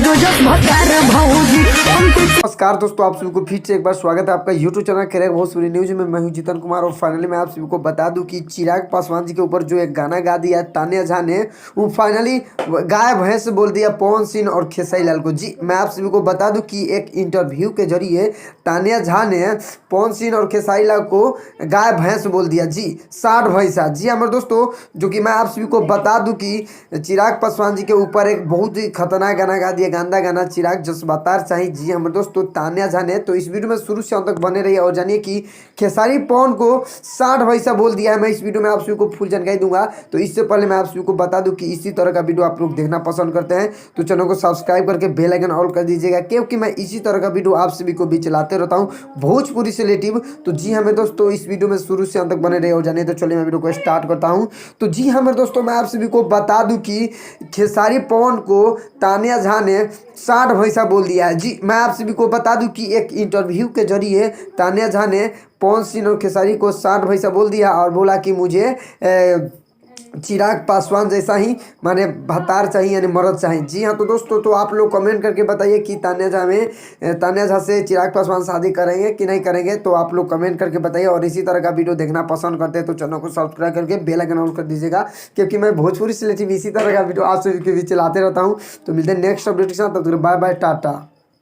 नमस्कार दोस्तों, आप सभी को फिर से एक बार स्वागत है आपका YouTube channel correct Bhojpuri news में। मैं हूं जीतन कुमार और फाइनली मैं आप सभी को बता दूं कि चिराग पासवान जी के ऊपर जो एक गाना गा दिया तान्या झा ने, वो फाइनली गाय भैंस बोल दिया पवन सिंह और खेसारी लाल को। जी मैं आप सभी को बता दूं कि एक इंटरव्यू के जरिए तान्या झा ने पवन सिंह और खेसारी लाल को गाय भैंस बोल दिया। जी साठ भैंसा। जी हमारे दोस्तों, जो कि मैं आप सभी को बता दूं कि चिराग पासवान जी के ऊपर एक बहुत ही खतरनाक गाना गा दिया, गंदा गाना चिराग जज्बातार चाहिए। जी हमारे दोस्तों तान्या झा ने, तो इस वीडियो में शुरू से अंत तक बने रहिए और जानिए कि खेसारी पवन को 60 भैंसा बोल दिया है। मैं इस वीडियो में आप सभी को फुल जानकारी दूंगा। तो इससे पहले मैं आप सभी को बता दूं कि इसी तरह का वीडियो आप लोग देखना पसंद करते हैं तो चैनल को सब्सक्राइब करके बेल आइकन ऑल कर दीजिएगा, क्योंकि मैं इसी तरह का वीडियो आप सभी को भी चलाते रहता हूँ भोजपुरी से रिलेटिव। तो जी हमें दोस्तों इस वीडियो में शुरू से अंत तक बने रहे और जानिए। तो चलिए मैं वीडियो को स्टार्ट करता हूँ। तो जी हमें दोस्तों मैं आप सभी को बता दूं कि खेसारी पवन को तान्या झा ने 60 भैंसा बोल दिया है। जी मैं आप सभी को बता दूं कि एक इंटरव्यू के जरिए तान्या झा ने पवन सिंह और खेसारी को 60 भैंसा बोल दिया और बोला कि मुझे चिराग पासवान जैसा ही माने भतार चाहिए, यानी मर्द चाहिए। जी हाँ तो दोस्तों, तो आप लोग कमेंट करके बताइए कि तान्या झा से चिराग पासवान शादी करेंगे कि नहीं करेंगे। तो आप लोग कमेंट करके बताइए और इसी तरह का वीडियो देखना पसंद करते हैं तो चैनल को सब्सक्राइब करके बेल आइकन ऑन कर दीजिएगा, क्योंकि मैं भोजपुरी से रिलेटेड इसी तरह का वीडियो आप सभी के बीच चलाते रहता हूँ। तो मिलते हैं नेक्स्ट अपडेट के साथ, तब तक बाय बाय टाटा।